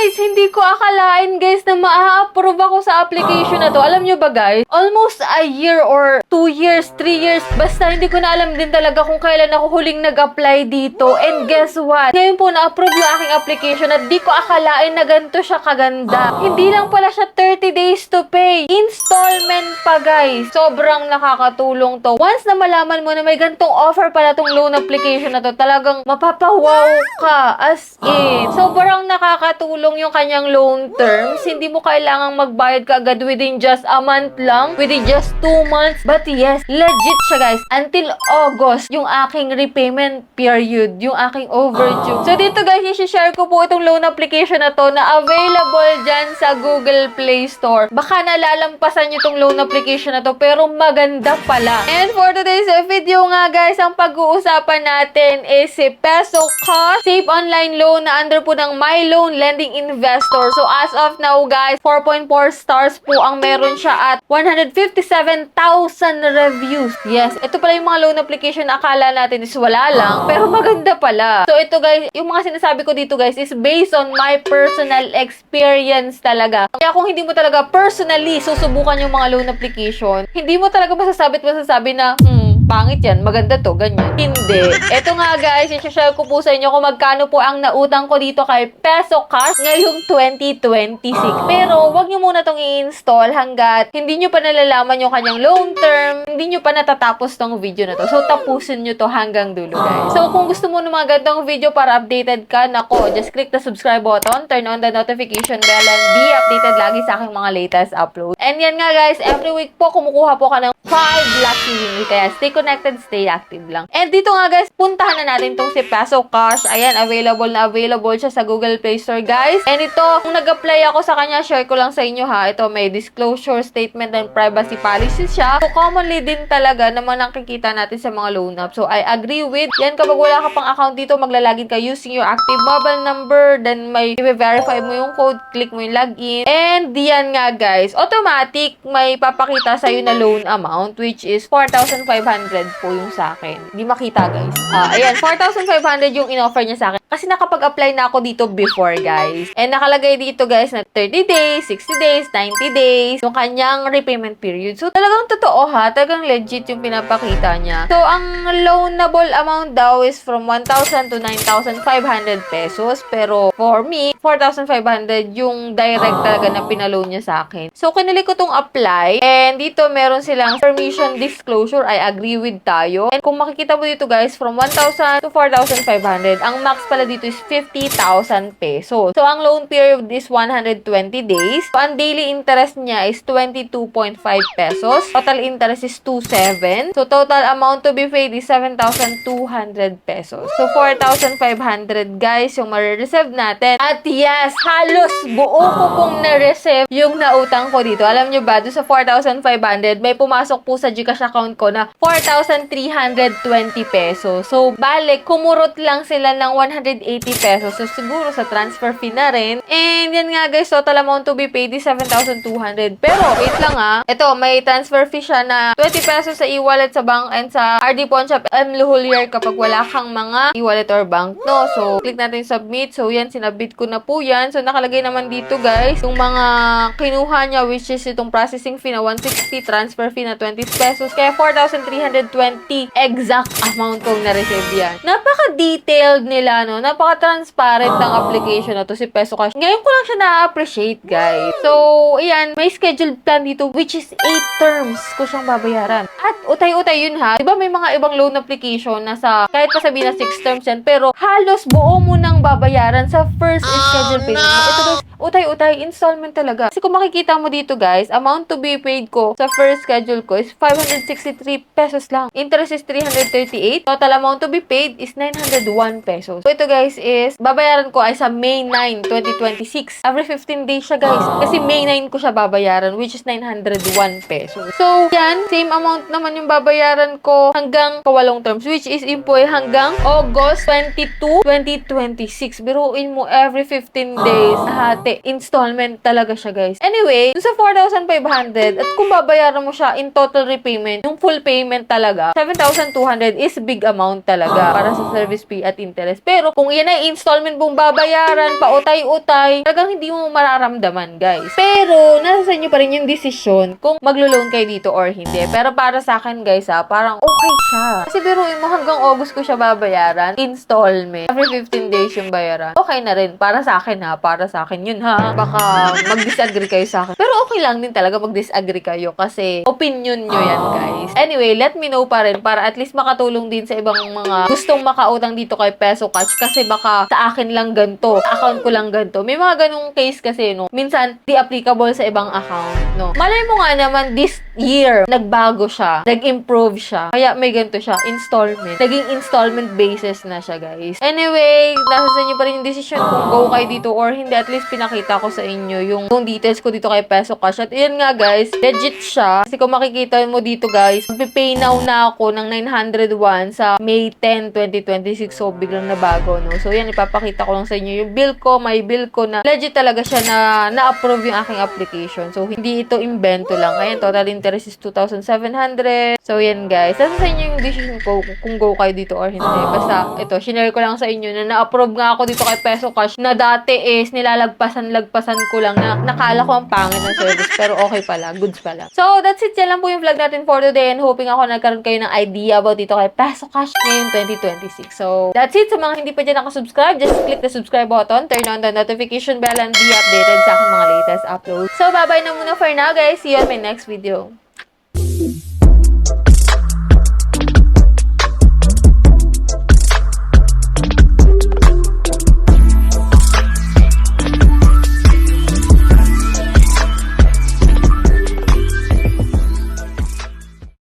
guys, hindi ko akalain guys na ma-approve ako sa application na to. Alam nyo ba guys, almost a year or 2 years, 3 years, basta hindi ko na alam din talaga kung kailan ako huling nag-apply dito. And guess what? Ngayon po na-approve yung aking application at di ko akalain na ganito siya kaganda. Hindi lang pala siya 30 days to pay. Installment pa guys. Sobrang nakakatulong to. Once na malaman mo na may gantong offer pala tong loan application na to, talagang mapapawaw ka. As in, sobrang nakakatulong yung kanyang loan terms. Hindi mo kailangang magbayad ka agad within just a month lang, within just 2 months. But yes, legit siya guys. Until August, yung aking repayment period, yung aking overdue. So dito guys, i-share ko po itong loan application na to na available dyan sa Google Play Store. Baka nalalampasan nyo itong loan application na to, pero maganda pala. And for today's video nga guys, ang pag-uusapan natin is si Peso Cash Safe Online Loan na under po ng My Loan Lending Investor. So as of now guys, 4.4 stars po ang meron siya at 157,000 reviews. Yes, ito pala yung mga loan application na akala natin is wala lang, pero maganda pala. So ito guys, yung mga sinasabi ko dito guys is based on my personal experience talaga. Kaya kung hindi mo talaga personally susubukan yung mga loan application, hindi mo talaga masasabi na, pangit yan, maganda to, ganyan. Hindi. Ito nga guys, i-share ko po sa inyo kung magkano po ang nautang ko dito kay Peso Cash ngayong 2026. Pero wag nyo muna tong i-install hanggat hindi nyo pa nalalaman yung kanyang loan term, hindi nyo pa natatapos tong video na to. So tapusin nyo to hanggang dulo guys. So kung gusto mo ng mga gandang video para updated ka, nako, just click the subscribe button, turn on the notification bell, and be updated lagi sa aking mga latest upload. And yan nga guys, every week po kumukuha po ka ng 5 lucky winning. Kaya stay connected, stay active lang. And dito nga guys, puntahan na natin tong si Peso Cash. Ayan, available siya sa Google Play Store guys. And ito, kung nag-apply ako sa kanya, share ko lang sa inyo ha. Ito, may disclosure statement and privacy policy siya. So commonly din talaga naman nakikita natin sa mga loan app. So I agree with. Yan, kapag wala ka pang account dito, maglalagin ka using your active mobile number. Then may i-verify mo yung code, click mo yung login. And yan nga guys, automatic may papakita sa'yo na loan amount, which is 4,500 po yung sa akin. Hindi makita guys. Ayan, 4,500 yung in-offer niya sa akin. Kasi nakapag-apply na ako dito before guys. And nakalagay dito guys na 30 days, 60 days, 90 days, yung kanyang repayment period. So talagang totoo ha, talagang legit yung pinapakita niya. So ang loanable amount daw is from 1,000 to 9,500 pesos. Pero for me, 4,500 yung direct talaga na pinaloan niya sa akin. So kinili ko tong apply. And dito meron silang permission disclosure. I agree with tayo. And kung makikita mo dito guys, from 1,000 to 4,500, ang max pala dito is 50,000 pesos. So ang loan period is 120 days. So ang daily interest niya is 22.5 pesos. Total interest is 2.7. So total amount to be paid is 7,200 pesos. So 4,500 guys yung ma-receive natin. At yes, halos buo ko pong na-receive yung nautang ko dito. Alam nyo ba, doon sa 4,500, may pumasok po sa GCash account ko na 4,320 pesos. So, balik, kumurot lang sila ng 180 pesos. So, siguro sa transfer fee na rin. And yan nga guys, total amount to be paid is 7,200. Pero, wait lang ito, may transfer fee siya na 20 pesos sa e-wallet, sa bank, and sa RD Pawn Shop M. Luhulier kapag wala kang mga e-wallet or bank, no? So, click natin submit. So, yan, sinabit ko na po yan. So, nakalagay naman dito guys, yung mga kinuha niya, which is itong processing fee na 160, transfer fee na 20 pesos. Kaya 4,320 exact amount kong na-receive yan. Napaka-detailed nila, no? Napaka-transparent ng application na to, si Peso Cash. Ngayon ko lang siya na-appreciate, guys. So, ayan, may scheduled plan dito, which is 8 terms ko siyang babayaran. At utay-utay yun ha. Diba may mga ibang loan application na sa, kahit pa sabihin na 6 terms yan, pero halos buo mo nang babayaran sa first scheduled payment. Ito guys, utay-utay, installment talaga. Kasi kung makikita mo dito guys, amount to be paid ko sa first schedule ko is 563 pesos lang. Interest is 338. Total amount to be paid is 901 pesos. So ito guys is, babayaran ko ay sa May 9, 2026. Every 15 days siya guys. Kasi May 9 ko siya babayaran, which is 901 pesos. So yan, same amount naman yung babayaran ko hanggang kawalong terms, which is hanggang August 22, 2026. Biruin mo, every 15 days, Hindi, installment talaga siya, guys. Anyway, dun sa 4,500 at kung babayaran mo siya in total repayment, yung full payment talaga, 7,200 is big amount talaga para sa service fee at interest. Pero kung yan ay installment mong babayaran, pautay-utay, talagang hindi mo mararamdaman, guys. Pero, nasa sa inyo pa rin yung desisyon kung maglo-loan kayo dito or hindi. Pero para sa akin, guys, parang okay siya. Kasi biruin mo, hanggang August ko siya babayaran, installment. Every 15 days yung bayaran. Okay na rin. Para sa akin, para sa akin yun, baka mag-disagree kayo sa akin. Pero okay lang din talaga mag-disagree kayo kasi opinion nyo yan, guys. Anyway, let me know pa rin para at least makatulong din sa ibang mga gustong makautang dito kay Peso Cash kasi baka sa akin lang ganito, sa account ko lang ganito. May mga ganung case kasi, no? Minsan, di applicable sa ibang account, no? Malay mo nga naman, this year, nagbago siya, nag-improve siya, kaya may ganito siya, installment. Naging installment basis na siya, guys. Anyway, nasa sa inyo pa rin yung decision kung go kayo dito or hindi. At least pinakita ko sa inyo yung details ko dito kay Peso Cash. At yun nga, guys, legit siya. Kasi kung makikita mo dito, guys, magpipay now na ako ng 901 sa May 10, 2026. So, biglang nabago, no? So, yan, ipapakita ko lang sa inyo yung bill ko, may bill ko na legit talaga siya na na-approve yung aking application. So, hindi ito invento lang. Ayan, total interest is 2,700. So, yan, guys. Nasa sa inyo yung decision ko kung go kayo dito or hindi. Basta, ito, shinare ko lang sa inyo na na-approve nga ako dito kay Peso Cash na dati is nilalagpasan ko lang na nakala ko ang pangit ng service. Pero okay pala. Goods pala. So, that's it. Yan lang po yung vlog natin for today and hoping ako nagkaroon kayo ng idea about dito kay Peso Cash ngayon 2026. So, that's it. Sa mga hindi pa dyan nakasubscribe, just click the subscribe button, turn on the notification bell, and be updated sa aking mga latest uploads. So, bye-bye na muna for now, guys. See you on my next video.